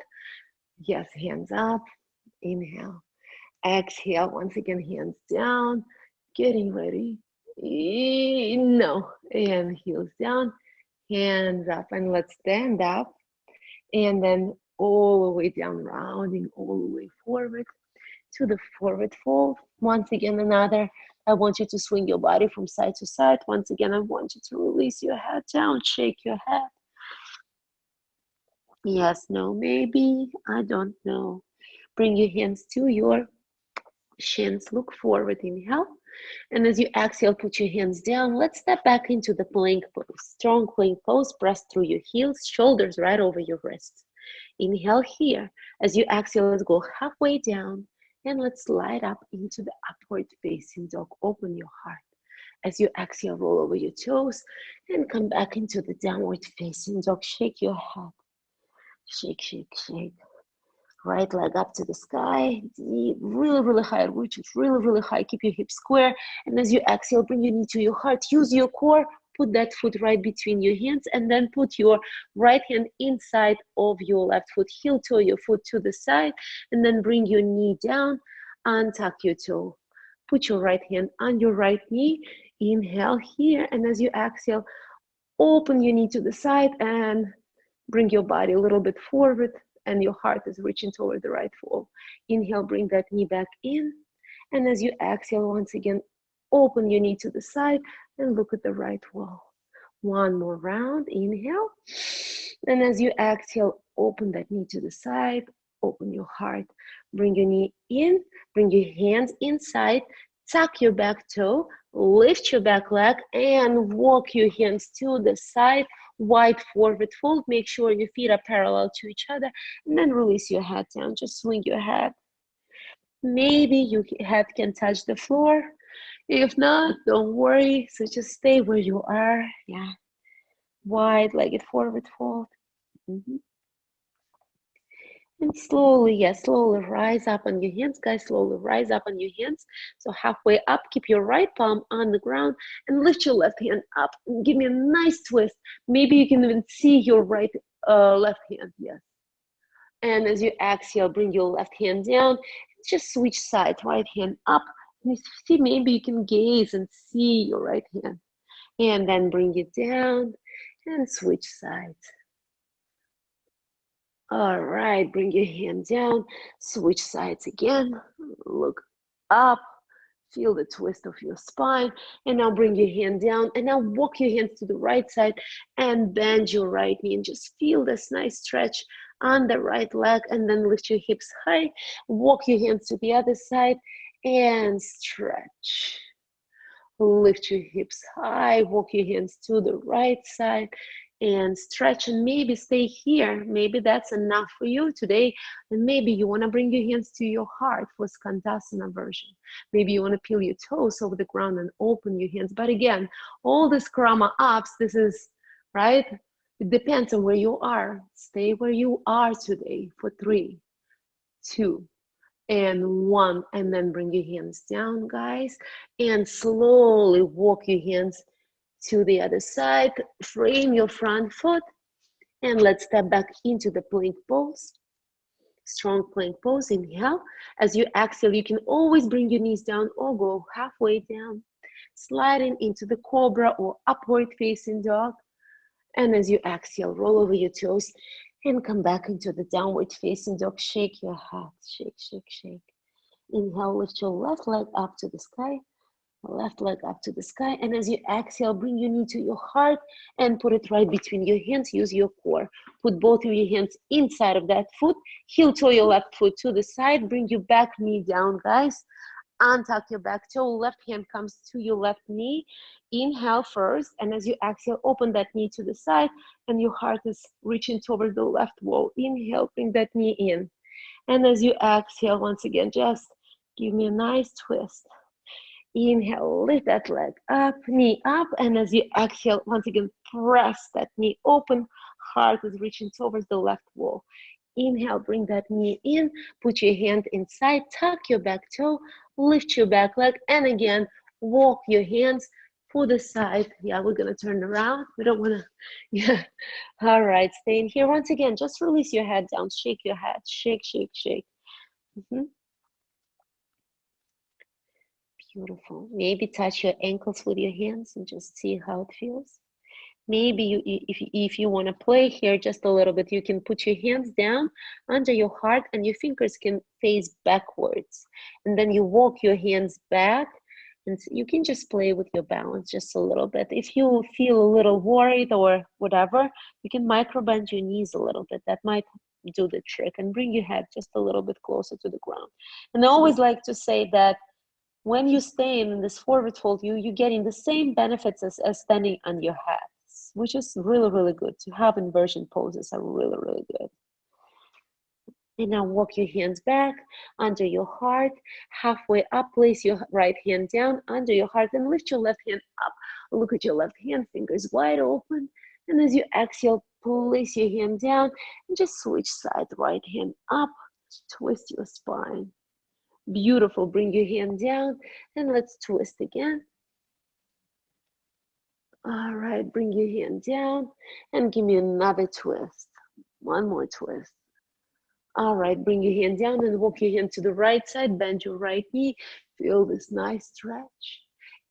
Yes, hands up. Inhale. Exhale. Once again, hands down, getting ready. No. And heels down. Hands up, and let's stand up, and then all the way down, rounding all the way forward to the forward fold. Once again, another. I want you to swing your body from side to side. Once again, I want you to release your head down, shake your head. Yes, no, maybe, I don't know. Bring your hands to your shins, look forward, inhale. And as you exhale, put your hands down. Let's step back into the plank pose. Strong plank pose. Press through your heels, shoulders right over your wrists. Inhale here. As you exhale, let's go halfway down. And let's slide up into the upward facing dog. Open your heart. As you exhale, roll over your toes and come back into the downward facing dog. Shake your head. Shake, shake, shake. Right leg up to the sky, really, really high, reach it really, really high. Keep your hips square. And as you exhale, bring your knee to your heart. Use your core,
put that foot right between your hands, and then put your right hand inside of your left foot, heel toe your foot to the side, and then bring your knee down, untuck your toe. Put your right hand on your right knee, inhale here, and as you exhale, open your knee to the side and bring your body a little bit forward, and your heart is reaching toward the right wall. Inhale, bring that knee back in, and as you exhale, once again, open your knee to the side and look at the right wall. One more round, inhale, and as you exhale, open that knee to the side, open your heart, bring your knee in, bring your hands inside, tuck your back toe, lift your back leg, and walk your hands to the side, wide forward fold. Make sure your feet are parallel to each other, and then release your head down. Just swing your head. Maybe your head can touch the floor. If not, don't worry. So just stay where you are. Yeah. Wide-legged forward fold. And slowly, slowly rise up on your hands, guys. Slowly rise up on your hands. So halfway up, keep your right palm on the ground and lift your left hand up. And give me a nice twist. Maybe you can even see your left hand. Yes. And as you exhale, bring your left hand down. Just switch sides. Right hand up. And you see, maybe you can gaze and see your right hand. And then bring it down and switch sides. All right, bring your hand down, switch sides again, look up, feel the twist of your spine, and now bring your hand down, and now walk your hands to the right side and bend your right knee, and just feel this nice stretch on the right leg, and then lift your hips high, walk your hands to the other side, and stretch. Lift your hips high, walk your hands to the right side, and stretch, and maybe stay here. Maybe that's enough for you today. And maybe you want to bring your hands to your heart for Skandasana version. Maybe you want to peel your toes over the ground and open your hands. But again, all this Karma ups, this is, right? It depends on where you are. Stay where you are today for 3, 2, and 1. And then bring your hands down, guys. And slowly walk your hands to the other side, frame your front foot, and let's step back into the plank pose. Strong plank pose, inhale. As you exhale, you can always bring your knees down or go halfway down, sliding into the cobra or upward facing dog. And as you exhale, roll over your toes and come back into the downward facing dog. Shake your head, shake, shake, shake. Inhale, lift your left leg up to the sky. Left leg up to the sky, and as you exhale, bring your knee to your heart and put it right between your hands. Use your core. Put both of your hands inside of that foot. Heel toe your left foot to the side. Bring your back knee down, guys. Untuck your back toe. Left hand comes to your left knee. Inhale first, and as you exhale, open that knee to the side, and your heart is reaching toward the left wall. Inhale, bring that knee in, and as you exhale, once again, just give me a nice twist. Inhale, lift that leg up, knee up, and as you exhale, once again, press that knee open. Heart is reaching towards the left wall. Inhale, bring that knee in, put your hand inside, tuck your back toe, lift your back leg, and again, walk your hands for the side. Yeah, we're gonna turn around. We don't wanna, yeah. All right, stay in here. Once again, just release your head down, shake your head, shake, shake, shake. Beautiful. Maybe touch your ankles with your hands and just see how it feels. Maybe if you want to play here just a little bit, you can put your hands down under your heart and your fingers can face backwards. And then you walk your hands back and you can just play with your balance just a little bit. If you feel a little worried or whatever, you can micro bend your knees a little bit. That might do the trick, and bring your head just a little bit closer to the ground. And I always like to say that when you stay in this forward fold, you're getting the same benefits as standing on your hands, which is really, really good. To have inversion poses are really, really good. And now walk your hands back under your heart, halfway up, place your right hand down under your heart and lift your left hand up. Look at your left hand, fingers wide open. And as you exhale, place your hand down and just switch side, right hand up, twist your spine. Beautiful. Bring your hand down and let's twist again. All right, bring your hand down and give me another twist. One more twist. All right, bring your hand down and walk your hand to the right side. Bend your right knee. Feel this nice stretch.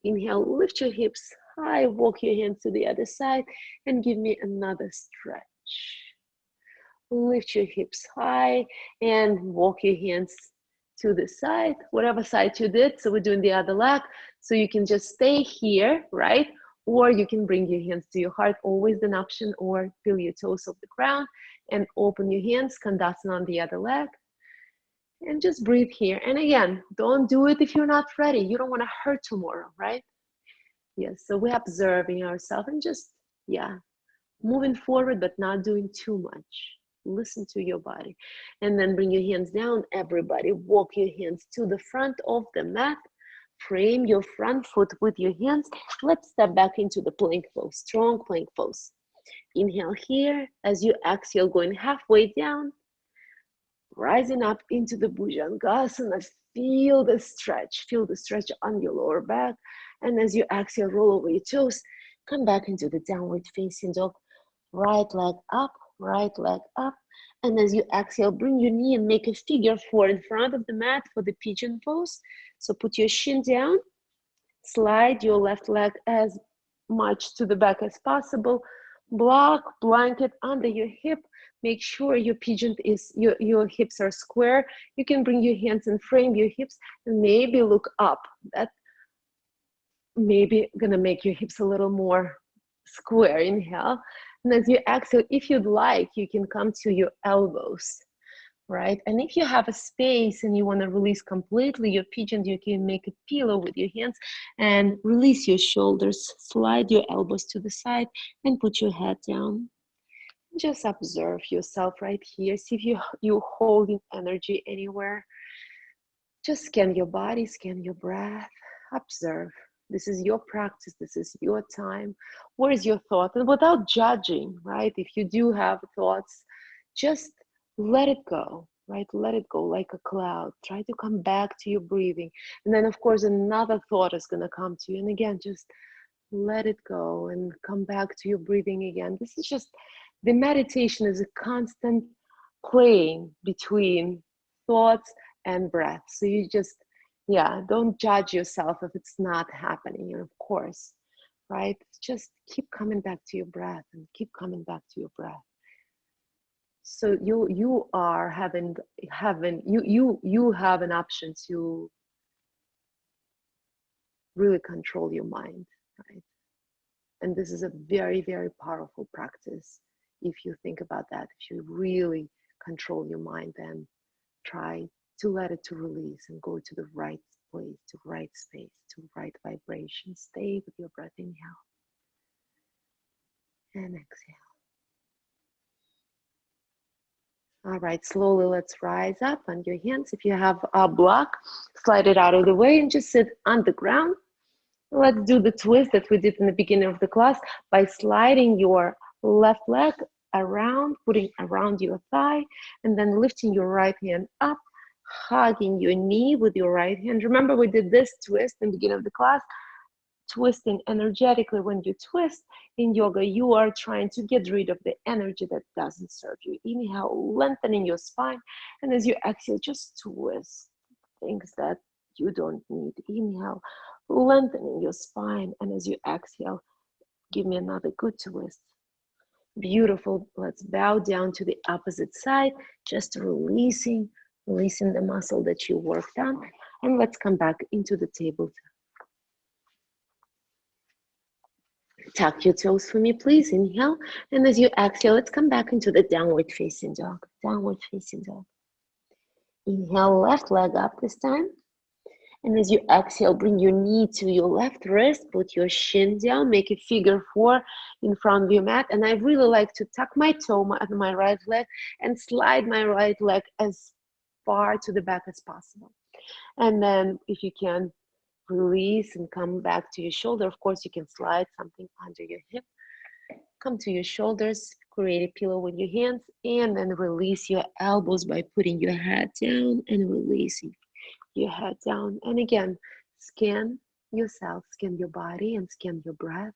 Inhale, lift your hips high. Walk your hands to the other side and give me another stretch. Lift your hips high and walk your hands to the side, whatever side you did. So we're doing the other leg. So you can just stay here, right? Or you can bring your hands to your heart, always an option, or feel your toes off the ground and open your hands, Kandasana on the other leg. And just breathe here. And again, don't do it if you're not ready. You don't want to hurt tomorrow, right? Yes, so we're observing ourselves and just, yeah, moving forward, but not doing too much. Listen to your body. And then bring your hands down, everybody. Walk your hands to the front of the mat. Frame your front foot with your hands. Let's step back into the plank pose, strong plank pose. Inhale here. As you exhale, going halfway down. Rising up into the Bhujangasana. Feel the stretch on your lower back. And as you exhale, roll over your toes. Come back into the downward facing dog. Right leg up, right leg up. And as you exhale, bring your knee and make a figure 4 in front of the mat for the pigeon pose. So put your shin down, slide your left leg as much to the back as possible. Block, blanket under your hip. Make sure your pigeon is, your hips are square. You can bring your hands and frame your hips and maybe look up. That maybe gonna make your hips a little more square. Inhale. And as you exhale, if you'd like, you can come to your elbows, right? And if you have a space and you want to release completely your pigeon, you can make a pillow with your hands and release your shoulders. Slide your elbows to the side and put your head down. Just observe yourself right here. See if you're holding energy anywhere. Just scan your body, scan your breath, observe. This is your practice, this is your time. Where is your thought? And without judging, right? If you do have thoughts, just let it go, right? Let it go like a cloud. Try to come back to your breathing. And then, of course, another thought is going to come to you. And again, just let it go and come back to your breathing again. This is just, the meditation is a constant playing between thoughts and breath. So you just, yeah, don't judge yourself if it's not happening. And of course, right? Just keep coming back to your breath and keep coming back to your breath. So you are having you have an option to really control your mind, right? And this is a very, very powerful practice. If you think about that, if you really control your mind, then try to let it to release and go to the right place, to right space, to right vibration. Stay with your breath. Inhale and exhale. All right, slowly let's rise up on your hands. If you have a block, slide it out of the way and just sit on the ground. Let's do the twist that we did in the beginning of the class by sliding your left leg around, putting around your thigh, and then lifting your right hand up, hugging your knee with your right hand. Remember, we did this twist in the beginning of the class. Twisting energetically. When you twist in yoga, you are trying to get rid of the energy that doesn't serve you. Inhale, lengthening your spine, and as you exhale, just twist things that you don't need. Inhale, lengthening your spine, and as you exhale, give me another good twist. Beautiful. Let's bow down to the opposite side, just releasing the muscle that you worked on, and let's come back into the table. Tuck your toes for me, please. Inhale. And as you exhale, let's come back into the downward facing dog. Downward facing dog. Inhale, left leg up this time. And as you exhale, bring your knee to your left wrist. Put your shin down. Make a figure 4 in front of your mat. And I really like to tuck my toe on my right leg and slide my right leg as far to the back as possible. And then if you can, release and come back to your shoulder. Of course, you can slide something under your hip. Come to your shoulders, create a pillow with your hands, and then release your elbows by putting your head down and releasing your head down. And again, scan yourself, scan your body, and scan your breath.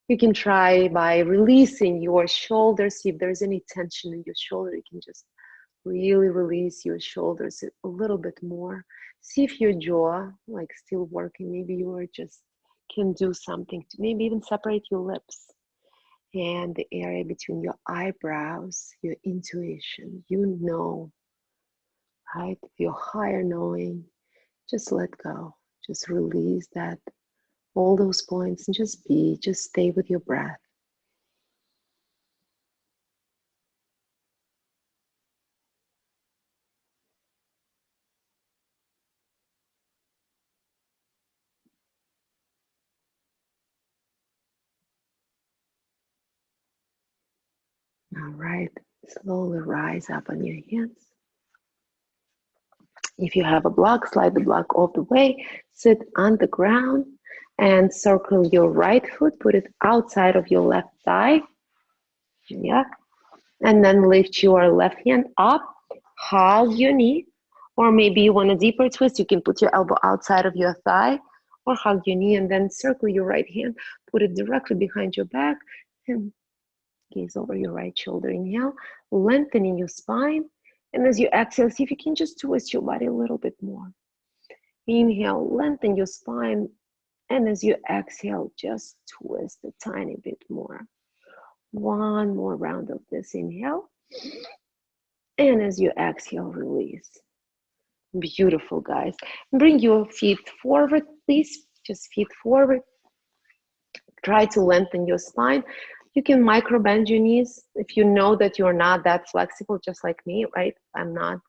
You can try by releasing your shoulders. See if there's any tension in your shoulder. You can just really release your shoulders a little bit more. See if your jaw like still working. Maybe you are just can do something to maybe even separate your lips and the area between your eyebrows, your intuition. You know, right? Your higher knowing. Just let go. Just release that, all those points, and just be, just stay with your breath. All right, slowly rise up on your hands. If you have a block, slide the block all the way, sit on the ground and circle your right foot, put it outside of your left thigh. Yeah. And then lift your left hand up, hug your knee, or maybe you want a deeper twist, you can put your elbow outside of your thigh or hug your knee and then circle your right hand, put it directly behind your back and gaze over your right shoulder. Inhale, lengthening your spine. And as you exhale, see if you can just twist your body a little bit more. Inhale, lengthen your spine. And as you exhale, just twist a tiny bit more. One more round of this. Inhale. And as you exhale, release. Beautiful, guys. Bring your feet forward, please. Just feet forward. Try to lengthen your spine. You can micro bend your knees if you know that you're not that flexible, just like me, right? I'm not.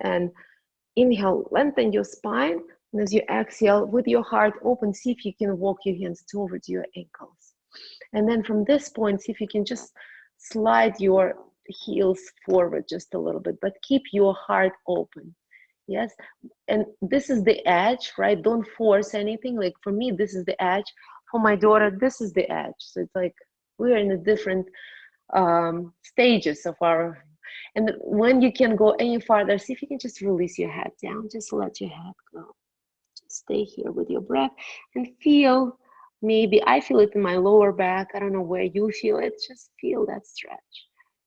And inhale, lengthen your spine. And as you exhale, with your heart open, see if you can walk your hands towards your ankles. And then from this point, see if you can just slide your heels forward just a little bit, but keep your heart open. Yes. And this is the edge, right? Don't force anything. Like for me, this is the edge. For my daughter, this is the edge. So it's like we're in the different stages of our, and when you can go any farther, see if you can just release your head down. Just let your head go. Just stay here with your breath and feel. Maybe I feel it in my lower back. I don't know where you feel it. Just feel that stretch.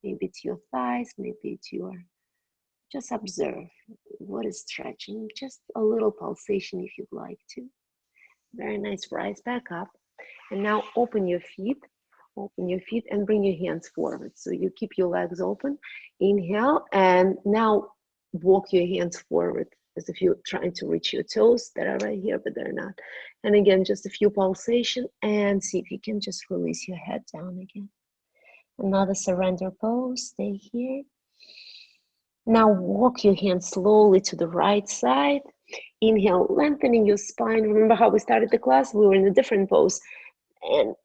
Maybe it's your thighs, maybe it's your, just observe what is stretching. Just a little pulsation if you'd like to. Very nice, rise back up. And now open your feet and bring your hands forward. So you keep your legs open. Inhale, and now walk your hands forward as if you're trying to reach your toes that are right here, but they're not. And again, just a few pulsation and see if you can just release your head down again. Another surrender pose, stay here. Now walk your hands slowly to the right side. Inhale, lengthening your spine. Remember how we started the class? We were in a different pose. And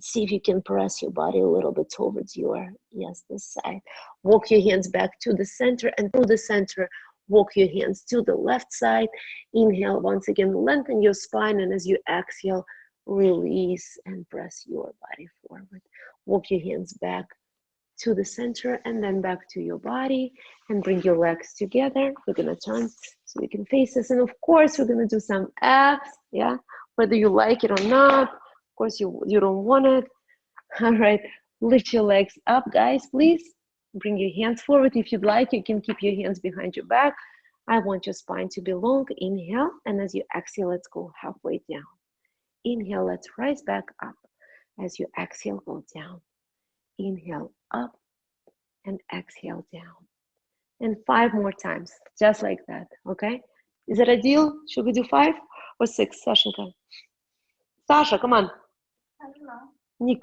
see if you can press your body a little bit towards your, yes, this side. Walk your hands back to the center, and through the center, walk your hands to the left side. Inhale, once again, lengthen your spine, and as you exhale, release and press your body forward. Walk your hands back to the center and then back to your body, and bring your legs together. We're gonna turn so we can face this, and of course, we're gonna do some abs, yeah, whether you like it or not. Of course, you don't want it. All right, lift your legs up, guys, please. Bring your hands forward. If you'd like, you can keep your hands behind your back. I want your spine to be long. Inhale, and as you exhale, let's go halfway down. Inhale, let's rise back up. As you exhale, go down. Inhale, up, and exhale, down. And 5 more times, just like that, okay? Is it a deal? Should we do 5 or 6, Sashenka? Sasha, come on.
I don't know.
Nick,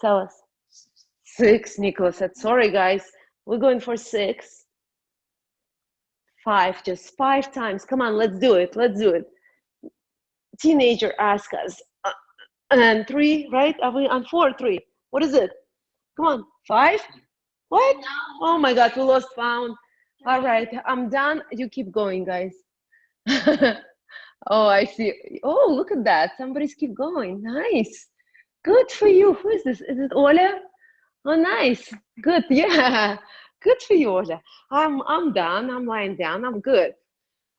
tell us. 6, Nicholas said. Sorry, guys. We're going for 6. 5, just 5 times. Come on, let's do it. Let's do it. Teenager asked us. And 3, right? Are we on 4, 3? What is it? Come on, 5? What?
No.
Oh my God, we lost pound. All right, I'm done. You keep going, guys. Oh, I see. Oh, look at that. Somebody's keep going. Nice. Good for you. Who is this? Is it Oля? Oh, nice. Good. Yeah. Good for you, Oля. I'm done. I'm lying down. I'm good.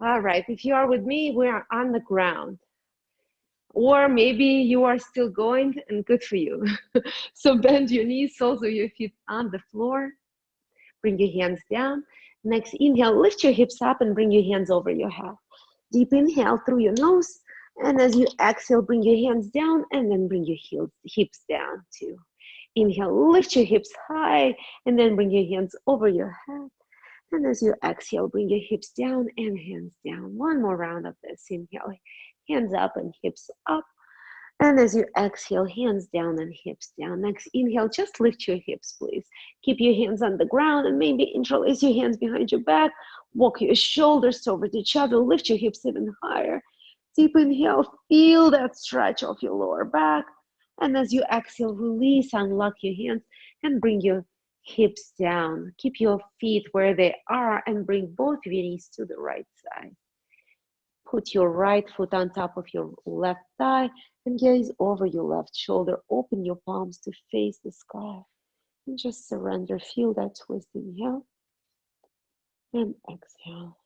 All right. If you are with me, we are on the ground. Or maybe you are still going, and good for you. So bend your knees, soles of your feet on the floor. Bring your hands down. Next inhale, lift your hips up and bring your hands over your head. Deep inhale through your nose. And as you exhale, bring your hands down and then bring your hips down too. Inhale, lift your hips high and then bring your hands over your head. And as you exhale, bring your hips down and hands down. One more round of this. Inhale, hands up and hips up. And as you exhale, hands down and hips down. Next inhale, just lift your hips, please. Keep your hands on the ground and maybe interlace your hands behind your back. Walk your shoulders toward each other. Lift your hips even higher. Deep inhale, feel that stretch of your lower back. And as you exhale, release, unlock your hands and bring your hips down. Keep your feet where they are and bring both of your knees to the right side. Put your right foot on top of your left thigh and gaze over your left shoulder. Open your palms to face the sky. And just surrender. Feel that twist. Inhale and exhale.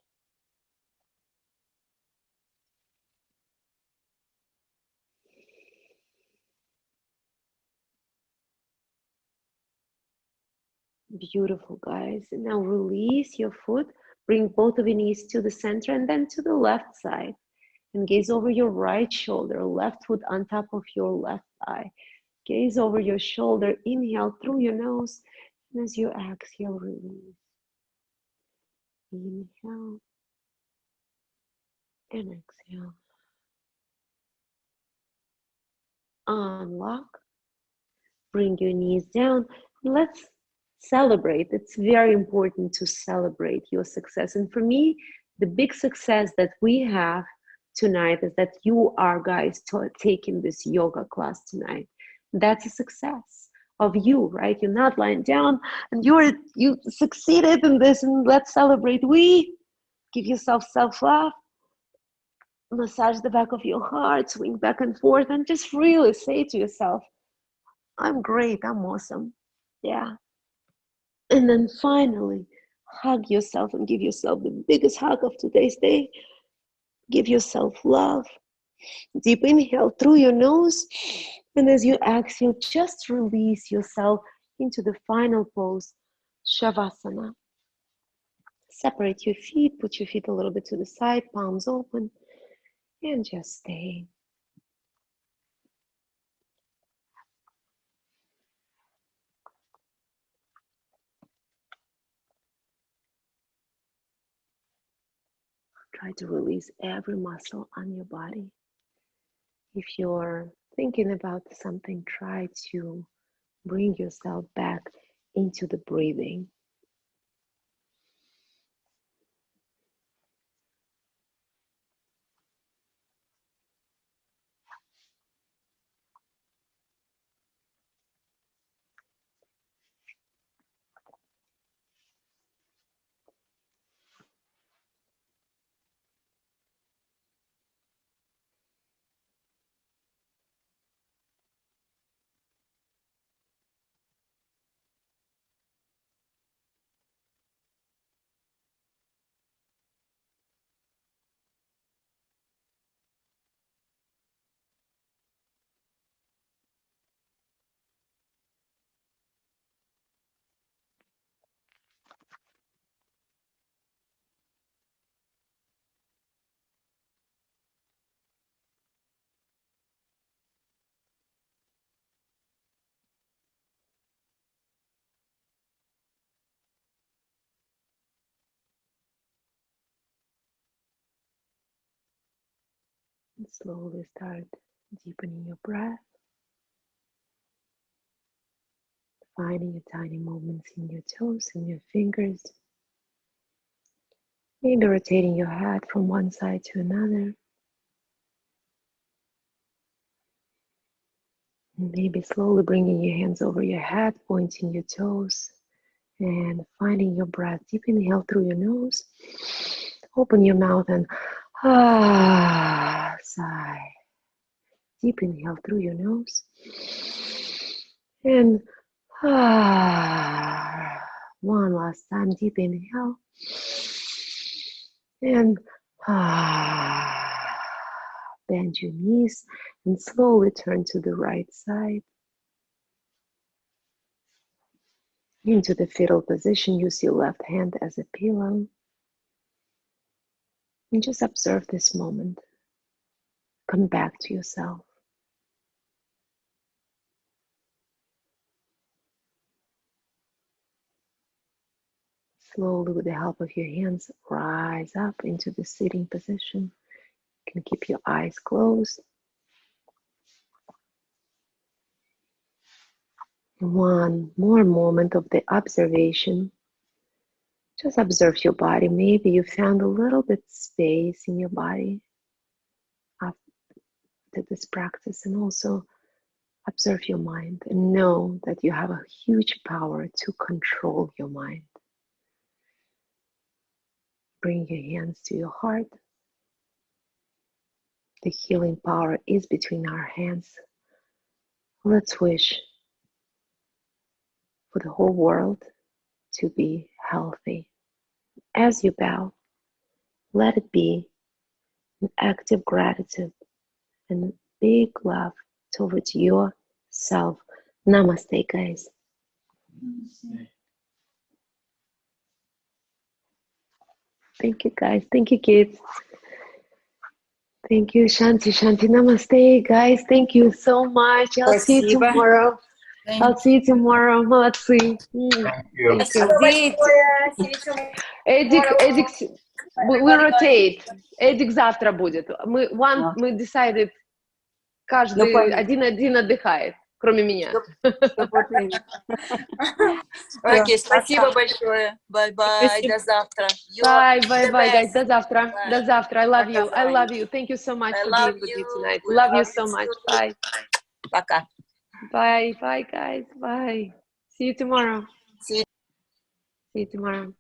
Beautiful, guys. And now release your foot. Bring both of your knees to the center and then to the left side. And gaze over your right shoulder. Left foot on top of your left thigh. Gaze over your shoulder. Inhale through your nose. And as you exhale, release. Inhale and exhale. Unlock. Bring your knees down. Let's celebrate. It's very important to celebrate your success. And for me, the big success that we have tonight is that you are, guys, taking this yoga class tonight. That's a success of you, right? You're not lying down and you succeeded in this, and let's celebrate. We give yourself self-love. Massage the back of your heart, swing back and forth, and just really say to yourself, I'm great, I'm awesome. Yeah. And then finally, hug yourself and give yourself the biggest hug of today's day. Give yourself love. Deep inhale through your nose. And as you exhale, just release yourself into the final pose, Shavasana. Separate your feet, put your feet a little bit to the side, palms open, and just stay. Try to release every muscle on your body. If you're thinking about something, try to bring yourself back into the breathing. And slowly start deepening your breath, finding your tiny movements in your toes and your fingers. Maybe rotating your head from one side to another. And maybe slowly bringing your hands over your head, pointing your toes, and finding your breath. Deep inhale through your nose. Open your mouth and sigh. Deep inhale through your nose. And one last time. Deep inhale. And Bend your knees and slowly turn to the right side. Into the fetal position, use your left hand as a pillow. And just observe this moment. Come back to yourself. Slowly, with the help of your hands, rise up into the sitting position. You can keep your eyes closed. One more moment of the observation. Just observe your body. Maybe you found a little bit space in your body after this practice, and also observe your mind and know that you have a huge power to control your mind. Bring your hands to your heart. The healing power is between our hands. Let's wish for the whole world to be healthy. As you bow, let it be an active gratitude and big love towards yourself. Namaste, guys. Thank you, guys. Thank you, kids. Thank you, Shanti. Shanti, namaste, guys. Thank you so much. I'll see you tomorrow. I'll see you tomorrow. Молодцы.
Thank you.
Эдик, we rotate. Эдик завтра будет. Мы decided, каждый один отдыхает, кроме меня.
Окей, спасибо большое. Bye-bye. До завтра.
Bye, guys. До завтра. До завтра. I love you. I love you. Thank you so much for being with me tonight. Love you so much. Bye.
Пока.
Bye, guys. Bye. See you tomorrow.
See you.
See you tomorrow.